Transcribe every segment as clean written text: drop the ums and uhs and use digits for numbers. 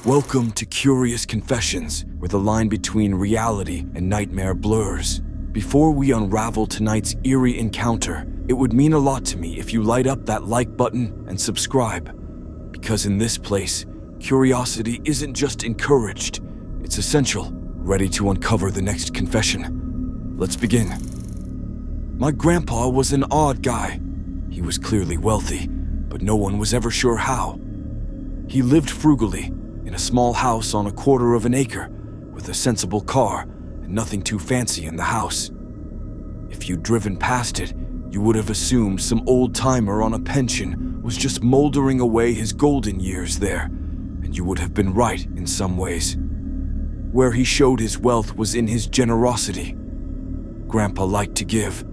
Welcome to Curious Confessions, where the line between reality and nightmare blurs. Before we unravel tonight's eerie encounter, it would mean a lot to me if you light up that like button and subscribe. Because in this place, curiosity isn't just encouraged, it's essential. Ready to uncover the next confession? Let's begin. My grandpa was an odd guy. He was clearly wealthy, but no one was ever sure how. He lived frugally, in a small house on a quarter of an acre, with a sensible car and nothing too fancy in the house. If you'd driven past it, you would have assumed some old-timer on a pension was just moldering away his golden years there, and you would have been right in some ways. Where he showed his wealth was in his generosity. Grandpa liked to give.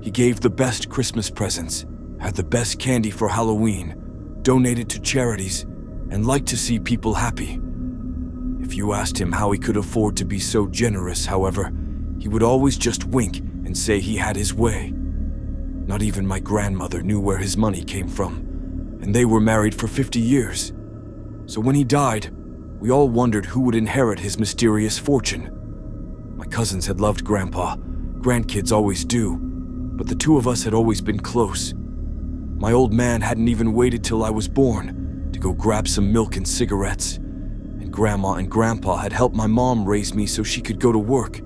He gave the best Christmas presents, had the best candy for Halloween, donated to charities, and liked to see people happy. If you asked him how he could afford to be so generous, however, he would always just wink and say he had his way. Not even my grandmother knew where his money came from, and they were married for 50 years. So when he died, we all wondered who would inherit his mysterious fortune. My cousins had loved Grandpa. Grandkids always do, but the two of us had always been close. My old man hadn't even waited till I was born to go grab some milk and cigarettes, and Grandma and Grandpa had helped my mom raise me so she could go to work.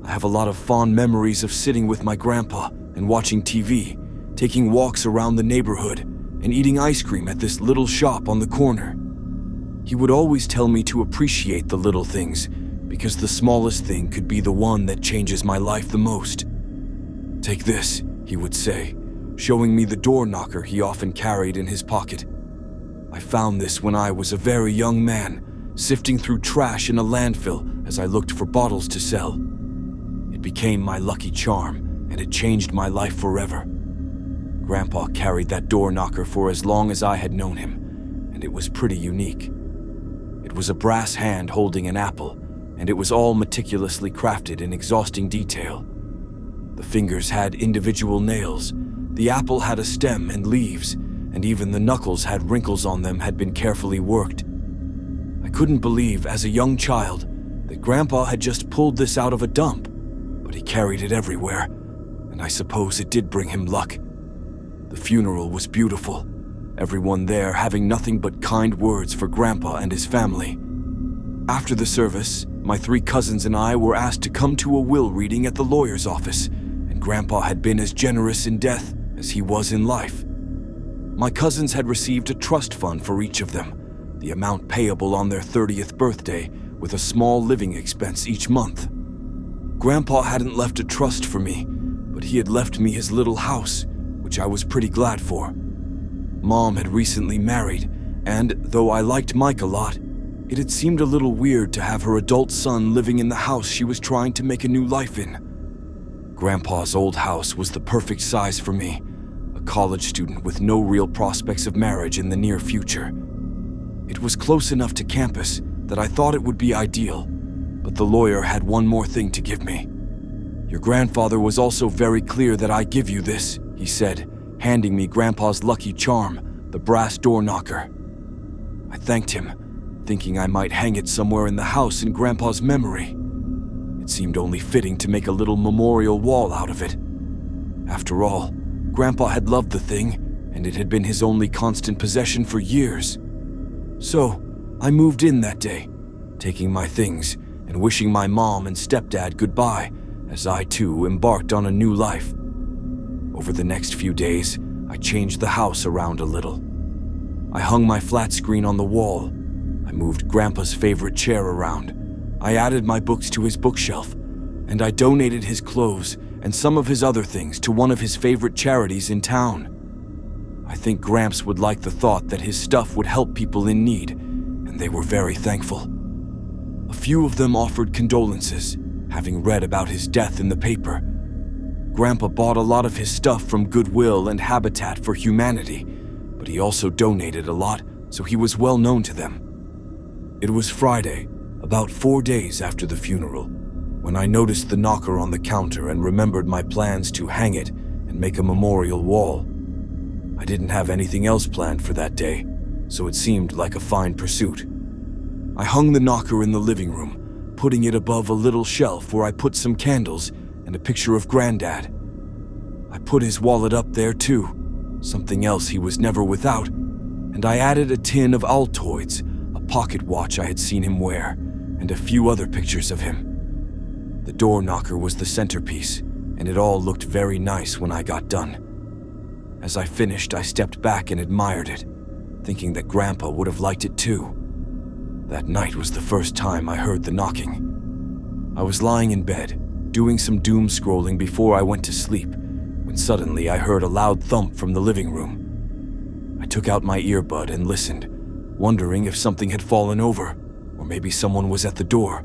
I have a lot of fond memories of sitting with my grandpa and watching TV, taking walks around the neighborhood, and eating ice cream at this little shop on the corner. He would always tell me to appreciate the little things, because the smallest thing could be the one that changes my life the most. "Take this," he would say, showing me the door knocker he often carried in his pocket. I found this when I was a very young man, sifting through trash in a landfill as I looked for bottles to sell. It became my lucky charm, and it changed my life forever. Grandpa carried that door knocker for as long as I had known him, and it was pretty unique. It was a brass hand holding an apple, and it was all meticulously crafted in exhausting detail. The fingers had individual nails, the apple had a stem and leaves, and even the knuckles had wrinkles on them had been carefully worked. I couldn't believe as a young child that Grandpa had just pulled this out of a dump, but he carried it everywhere, and I suppose it did bring him luck. The funeral was beautiful, everyone there having nothing but kind words for Grandpa and his family. After the service, my 3 cousins and I were asked to come to a will reading at the lawyer's office, and Grandpa had been as generous in death as he was in life. My cousins had received a trust fund for each of them, the amount payable on their 30th birthday, with a small living expense each month. Grandpa hadn't left a trust for me, but he had left me his little house, which I was pretty glad for. Mom had recently married, and though I liked Mike a lot, it had seemed a little weird to have her adult son living in the house she was trying to make a new life in. Grandpa's old house was the perfect size for me, a college student with no real prospects of marriage in the near future. It was close enough to campus that I thought it would be ideal, but the lawyer had one more thing to give me. "Your grandfather was also very clear that I give you this," he said, handing me Grandpa's lucky charm, the brass door knocker. I thanked him, thinking I might hang it somewhere in the house in Grandpa's memory. It seemed only fitting to make a little memorial wall out of it. After all, Grandpa had loved the thing, and it had been his only constant possession for years. So, I moved in that day, taking my things and wishing my mom and stepdad goodbye as I too embarked on a new life. Over the next few days, I changed the house around a little. I hung my flat screen on the wall. I moved Grandpa's favorite chair around. I added my books to his bookshelf, and I donated his clothes and some of his other things to one of his favorite charities in town. I think Gramps would like the thought that his stuff would help people in need, and they were very thankful. A few of them offered condolences, having read about his death in the paper. Grandpa bought a lot of his stuff from Goodwill and Habitat for Humanity, but he also donated a lot, so he was well known to them. It was Friday, about 4 days after the funeral, when I noticed the knocker on the counter and remembered my plans to hang it and make a memorial wall. I didn't have anything else planned for that day, so it seemed like a fine pursuit. I hung the knocker in the living room, putting it above a little shelf where I put some candles and a picture of Granddad. I put his wallet up there too, something else he was never without, and I added a tin of Altoids, a pocket watch I had seen him wear, and a few other pictures of him. The door knocker was the centerpiece, and it all looked very nice when I got done. As I finished, I stepped back and admired it, thinking that Grandpa would have liked it too. That night was the first time I heard the knocking. I was lying in bed, doing some doom scrolling before I went to sleep, when suddenly I heard a loud thump from the living room. I took out my earbud and listened, wondering if something had fallen over, or maybe someone was at the door.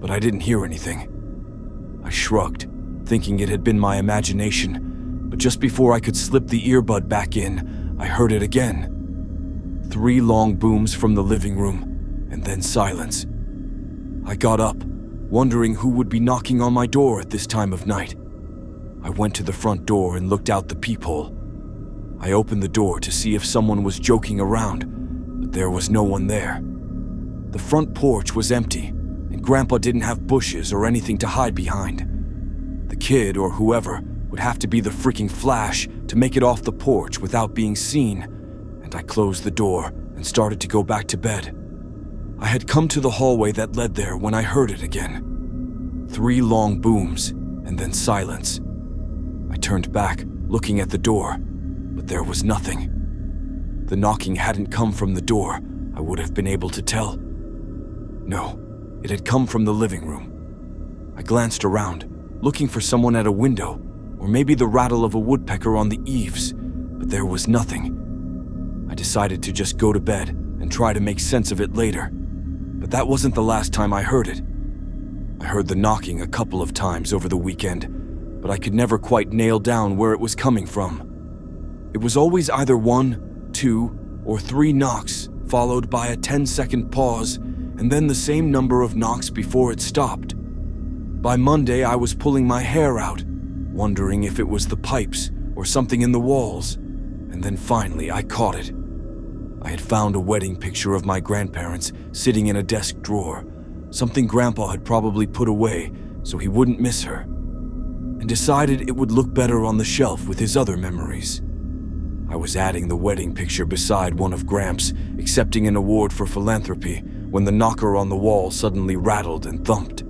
But I didn't hear anything. I shrugged, thinking it had been my imagination, but just before I could slip the earbud back in, I heard it again. 3 long booms from the living room, and then silence. I got up, wondering who would be knocking on my door at this time of night. I went to the front door and looked out the peephole. I opened the door to see if someone was joking around, but there was no one there. The front porch was empty, and Grandpa didn't have bushes or anything to hide behind. The kid, or whoever, would have to be the freaking Flash to make it off the porch without being seen, and I closed the door and started to go back to bed. I had come to the hallway that led there when I heard it again. 3 long booms, and then silence. I turned back, looking at the door, but there was nothing. The knocking hadn't come from the door, I would have been able to tell. No, it had come from the living room. I glanced around, looking for someone at a window, or maybe the rattle of a woodpecker on the eaves, but there was nothing. I decided to just go to bed and try to make sense of it later, but that wasn't the last time I heard it. I heard the knocking a couple of times over the weekend, but I could never quite nail down where it was coming from. It was always either 1, 2, or 3 knocks, followed by a 10-second pause, and then the same number of knocks before it stopped. By Monday, I was pulling my hair out, wondering if it was the pipes or something in the walls, and then finally I caught it. I had found a wedding picture of my grandparents sitting in a desk drawer, something Grandpa had probably put away so he wouldn't miss her, and decided it would look better on the shelf with his other memories. I was adding the wedding picture beside one of Gramps accepting an award for philanthropy when the knocker on the wall suddenly rattled and thumped.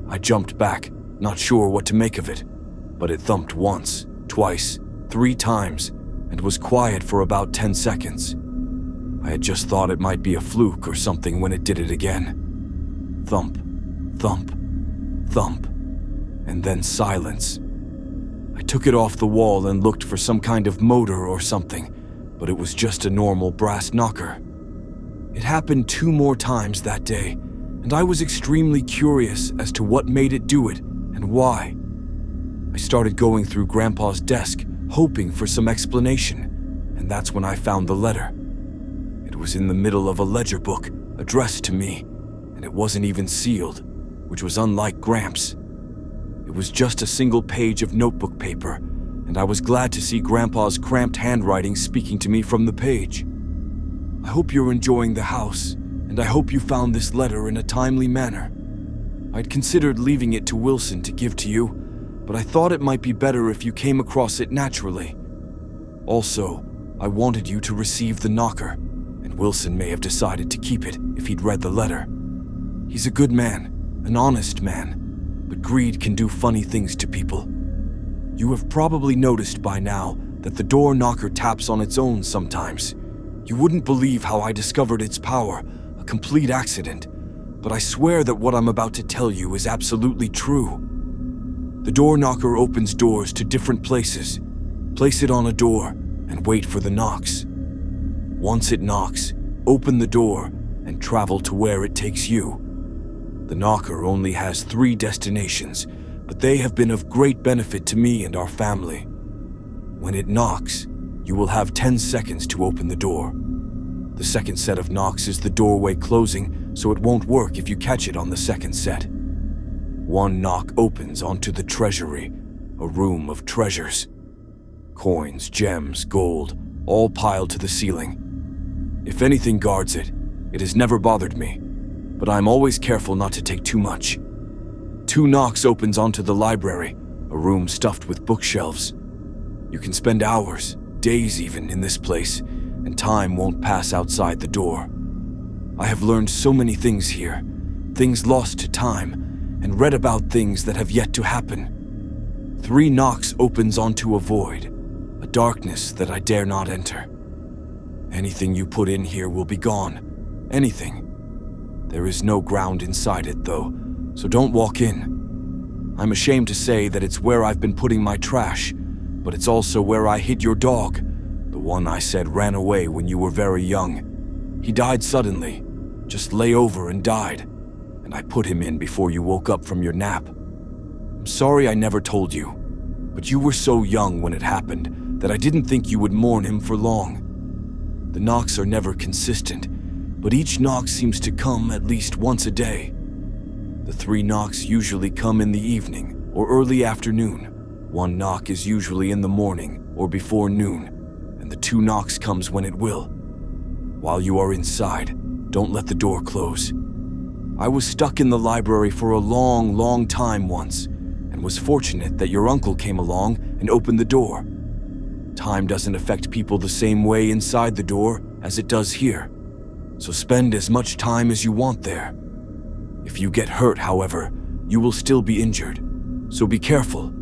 I jumped back, not sure what to make of it, but it thumped once, twice, 3 times, and was quiet for about 10 seconds. I had just thought it might be a fluke or something when it did it again. Thump, thump, thump, and then silence. I took it off the wall and looked for some kind of motor or something, but it was just a normal brass knocker. It happened 2 more times that day, and I was extremely curious as to what made it do it and why. I started going through Grandpa's desk, hoping for some explanation, and that's when I found the letter. It was in the middle of a ledger book addressed to me, and it wasn't even sealed, which was unlike Gramps. It was just a single page of notebook paper, and I was glad to see Grandpa's cramped handwriting speaking to me from the page. I hope you're enjoying the house, and I hope you found this letter in a timely manner. I'd considered leaving it to Wilson to give to you, but I thought it might be better if you came across it naturally. Also, I wanted you to receive the knocker, and Wilson may have decided to keep it if he'd read the letter. He's a good man, an honest man, but greed can do funny things to people. You have probably noticed by now that the door knocker taps on its own sometimes. You wouldn't believe how I discovered its power, a complete accident, but I swear that what I'm about to tell you is absolutely true. The door knocker opens doors to different places. Place it on a door and wait for the knocks. Once it knocks, open the door and travel to where it takes you. The knocker only has 3 destinations, but they have been of great benefit to me and our family. When it knocks, you will have 10 seconds to open the door. The second set of knocks is the doorway closing, so it won't work if you catch it on the second set. 1 knock opens onto the treasury, a room of treasures. Coins, gems, gold, all piled to the ceiling. If anything guards it, It has never bothered me, but I'm always careful not to take too much. 2 knocks opens onto the library, a room stuffed with bookshelves. You can spend hours, days even, in this place, and time won't pass outside the door. I have learned so many things here, things lost to time, and read about things that have yet to happen. 3 knocks opens onto a void, a darkness that I dare not enter. Anything you put in here will be gone. Anything. There is no ground inside it, though, so don't walk in. I'm ashamed to say that it's where I've been putting my trash, but it's also where I hid your dog, the one I said ran away when you were very young. He died suddenly, just lay over and died, and I put him in before you woke up from your nap. I'm sorry I never told you, but you were so young when it happened that I didn't think you would mourn him for long. The knocks are never consistent, but each knock seems to come at least once a day. The 3 knocks usually come in the evening or early afternoon. 1 knock is usually in the morning or before noon, and the 2 knocks comes when it will. While you are inside, don't let the door close. I was stuck in the library for a long, long time once, and was fortunate that your uncle came along and opened the door. Time doesn't affect people the same way inside the door as it does here, so spend as much time as you want there. If you get hurt, however, you will still be injured, so be careful.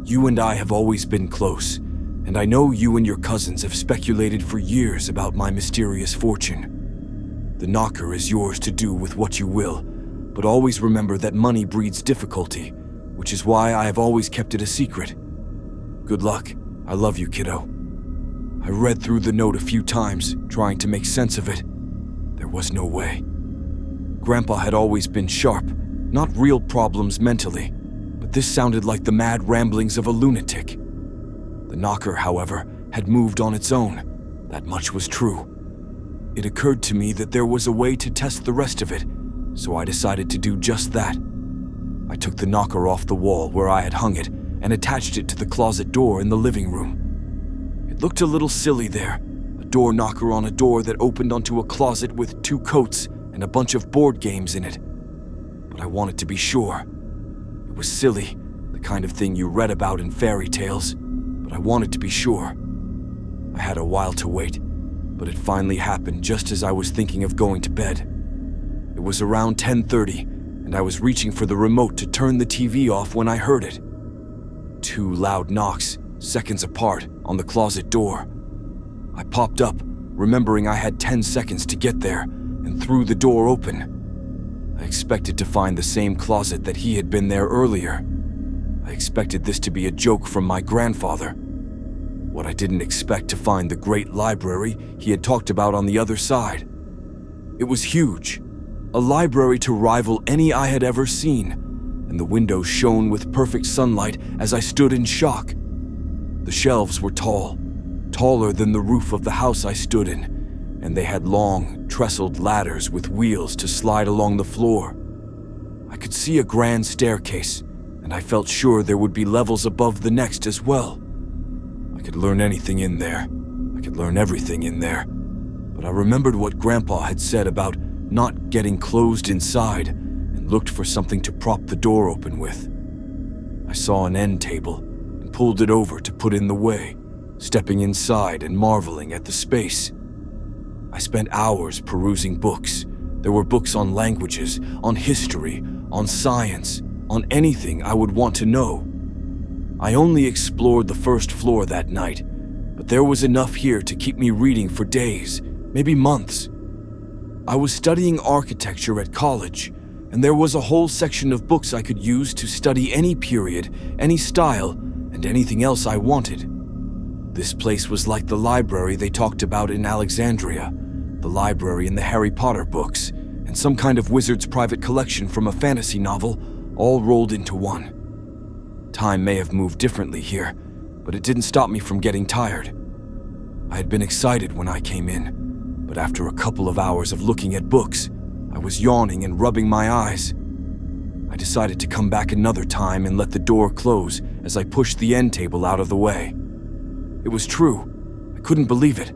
You and I have always been close, and I know you and your cousins have speculated for years about my mysterious fortune. The knocker is yours to do with what you will, but always remember that money breeds difficulty, which is why I have always kept it a secret. Good luck. I love you, kiddo. I read through the note a few times, trying to make sense of it. There was no way. Grandpa had always been sharp, not real problems mentally, but this sounded like the mad ramblings of a lunatic. The knocker, however, had moved on its own. That much was true. It occurred to me that there was a way to test the rest of it, so I decided to do just that. I took the knocker off the wall where I had hung it and attached it to the closet door in the living room. It looked a little silly there, a door knocker on a door that opened onto a closet with 2 coats and a bunch of board games in it. But I wanted to be sure. It was silly, the kind of thing you read about in fairy tales, but I wanted to be sure. I had a while to wait, but it finally happened just as I was thinking of going to bed. It was around 10:30, and I was reaching for the remote to turn the TV off when I heard it. 2 loud knocks, seconds apart, on the closet door. I popped up, remembering I had 10 seconds to get there, and threw the door open. I expected to find the same closet that he had been there earlier. I expected this to be a joke from my grandfather. What I didn't expect to find the great library he had talked about on the other side. It was huge, a library to rival any I had ever seen, and the windows shone with perfect sunlight as I stood in shock. The shelves were tall, taller than the roof of the house I stood in, and they had long, trestled ladders with wheels to slide along the floor. I could see a grand staircase, and I felt sure there would be levels above the next as well. I could learn anything in there. I could learn everything in there. But I remembered what Grandpa had said about not getting closed inside, and looked for something to prop the door open with. I saw an end table and pulled it over to put in the way, stepping inside and marveling at the space. I spent hours perusing books. There were books on languages, on history, on science, on anything I would want to know. I only explored the first floor that night, but there was enough here to keep me reading for days, maybe months. I was studying architecture at college, and there was a whole section of books I could use to study any period, any style, and anything else I wanted. This place was like the library they talked about in Alexandria, the library in the Harry Potter books, and some kind of wizard's private collection from a fantasy novel, all rolled into one. Time may have moved differently here, but it didn't stop me from getting tired. I had been excited when I came in, but after a couple of hours of looking at books, I was yawning and rubbing my eyes. I decided to come back another time and let the door close as I pushed the end table out of the way. It was true. I couldn't believe it,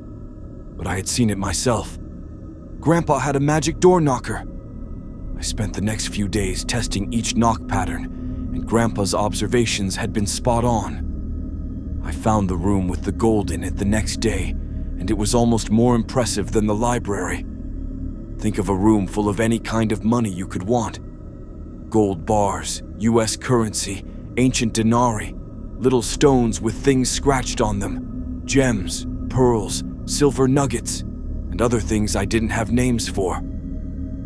but I had seen it myself. Grandpa had a magic door knocker. I spent the next few days testing each knock pattern, and Grandpa's observations had been spot on. I found the room with the gold in it the next day, and it was almost more impressive than the library. Think of a room full of any kind of money you could want. Gold bars, US currency, ancient denarii, little stones with things scratched on them, gems, pearls, silver nuggets, and other things I didn't have names for.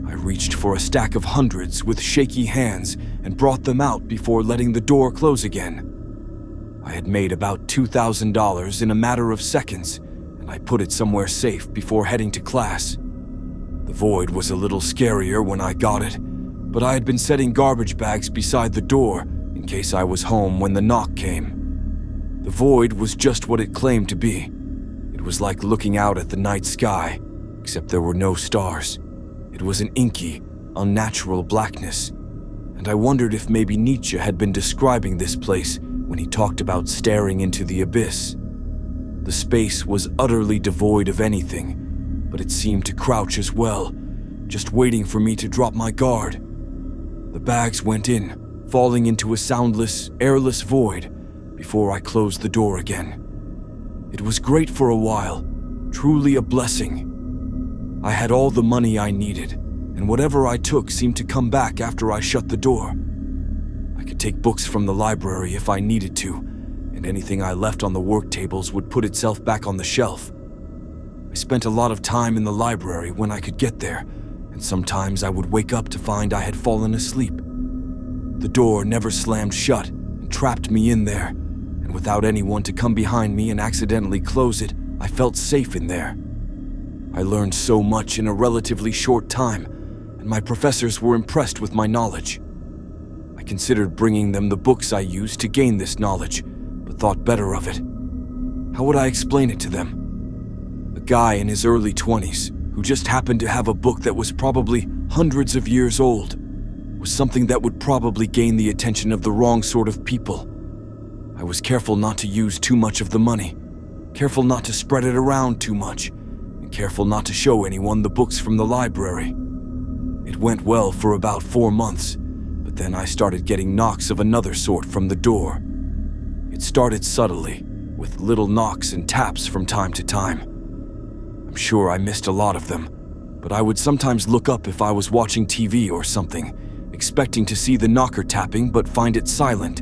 I reached for a stack of hundreds with shaky hands and brought them out before letting the door close again. I had made about $2,000 in a matter of seconds, and I put it somewhere safe before heading to class. The void was a little scarier when I got it, but I had been setting garbage bags beside the door in case I was home when the knock came. The void was just what it claimed to be. It was like looking out at the night sky, except there were no stars. It was an inky, unnatural blackness, and I wondered if maybe Nietzsche had been describing this place when he talked about staring into the abyss. The space was utterly devoid of anything, but it seemed to crouch as well, just waiting for me to drop my guard. The bags went in, falling into a soundless, airless void before I closed the door again. It was great for a while, truly a blessing. I had all the money I needed, and whatever I took seemed to come back after I shut the door. I could take books from the library if I needed to, and anything I left on the work tables would put itself back on the shelf. I spent a lot of time in the library when I could get there, and sometimes I would wake up to find I had fallen asleep. The door never slammed shut and trapped me in there, and without anyone to come behind me and accidentally close it, I felt safe in there. I learned so much in a relatively short time, and my professors were impressed with my knowledge. I considered bringing them the books I used to gain this knowledge, but thought better of it. How would I explain it to them? A guy in his early 20s, who just happened to have a book that was probably hundreds of years old, was something that would probably gain the attention of the wrong sort of people. I was careful not to use too much of the money, careful not to spread it around too much, and careful not to show anyone the books from the library. It went well for about 4 months, but then I started getting knocks of another sort from the door. It started subtly, with little knocks and taps from time to time. I'm sure I missed a lot of them, but I would sometimes look up if I was watching TV or something, expecting to see the knocker tapping but find it silent.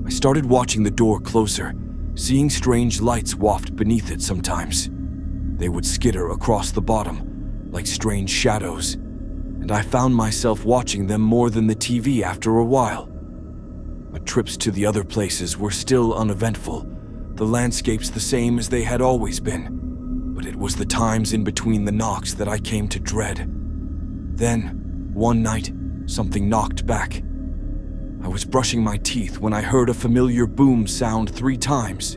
I started watching the door closer, seeing strange lights waft beneath it sometimes. They would skitter across the bottom, like strange shadows, and I found myself watching them more than the TV after a while. My trips to the other places were still uneventful, the landscapes the same as they had always been, but it was the times in between the knocks that I came to dread. Then, one night, something knocked back. I was brushing my teeth when I heard a familiar boom sound 3 times.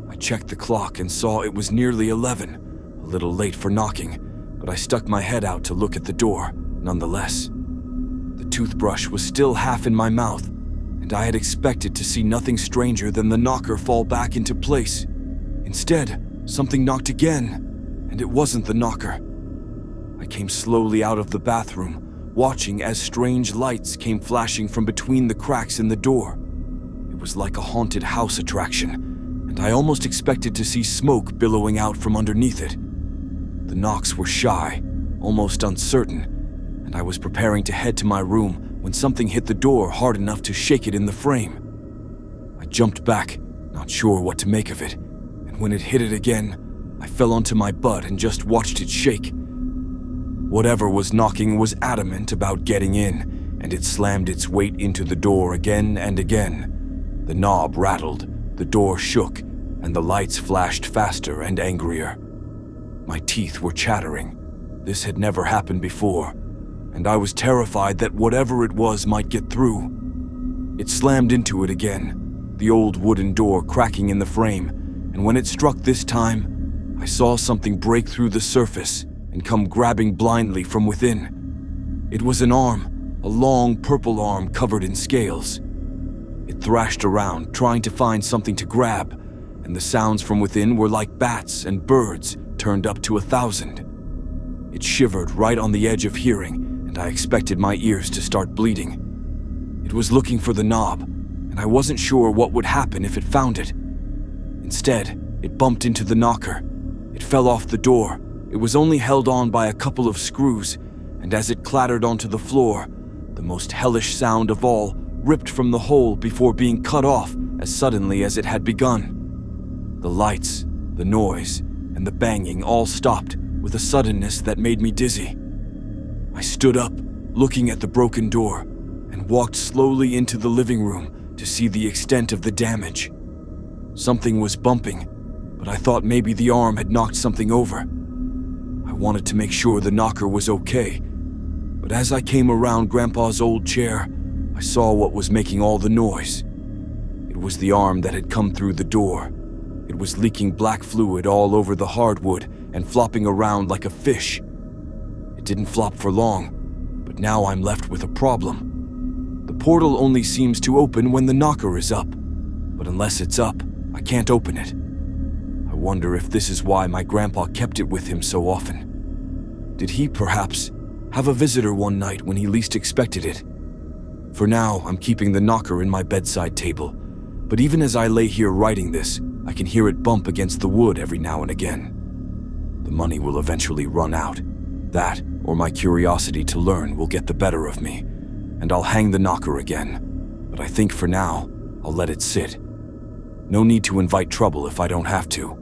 I checked the clock and saw it was nearly 11, a little late for knocking, but I stuck my head out to look at the door, nonetheless. The toothbrush was still half in my mouth, and I had expected to see nothing stranger than the knocker fall back into place. Instead, something knocked again, and it wasn't the knocker. I came slowly out of the bathroom, watching as strange lights came flashing from between the cracks in the door. It was like a haunted house attraction, and I almost expected to see smoke billowing out from underneath it. The knocks were shy, almost uncertain, and I was preparing to head to my room when something hit the door hard enough to shake it in the frame. I jumped back, not sure what to make of it, and when it hit it again, I fell onto my butt and just watched it shake. Whatever was knocking was adamant about getting in, and it slammed its weight into the door again and again. The knob rattled, the door shook, and the lights flashed faster and angrier. My teeth were chattering. This had never happened before, and I was terrified that whatever it was might get through. It slammed into it again, the old wooden door cracking in the frame, and when it struck this time, I saw something break through the surface and come grabbing blindly from within. It was an arm, a long purple arm covered in scales. It thrashed around, trying to find something to grab, and the sounds from within were like bats and birds turned up to 1,000. It shivered right on the edge of hearing, and I expected my ears to start bleeding. It was looking for the knob, and I wasn't sure what would happen if it found it. Instead, it bumped into the knocker. It fell off the door. It was only held on by a couple of screws, and as it clattered onto the floor, the most hellish sound of all ripped from the hole before being cut off as suddenly as it had begun. The lights, the noise, and the banging all stopped with a suddenness that made me dizzy. I stood up, looking at the broken door, and walked slowly into the living room to see the extent of the damage. Something was bumping, but I thought maybe the arm had knocked something over. I wanted to make sure the knocker was okay, but as I came around Grandpa's old chair, I saw what was making all the noise. It was the arm that had come through the door. It was leaking black fluid all over the hardwood and flopping around like a fish. It didn't flop for long, but now I'm left with a problem. The portal only seems to open when the knocker is up, but unless it's up, I can't open it. I wonder if this is why my grandpa kept it with him so often. Did he, perhaps, have a visitor one night when he least expected it? For now, I'm keeping the knocker in my bedside table, but even as I lay here writing this, I can hear it bump against the wood every now and again. The money will eventually run out. That, or my curiosity to learn, will get the better of me, and I'll hang the knocker again. But I think for now, I'll let it sit. No need to invite trouble if I don't have to.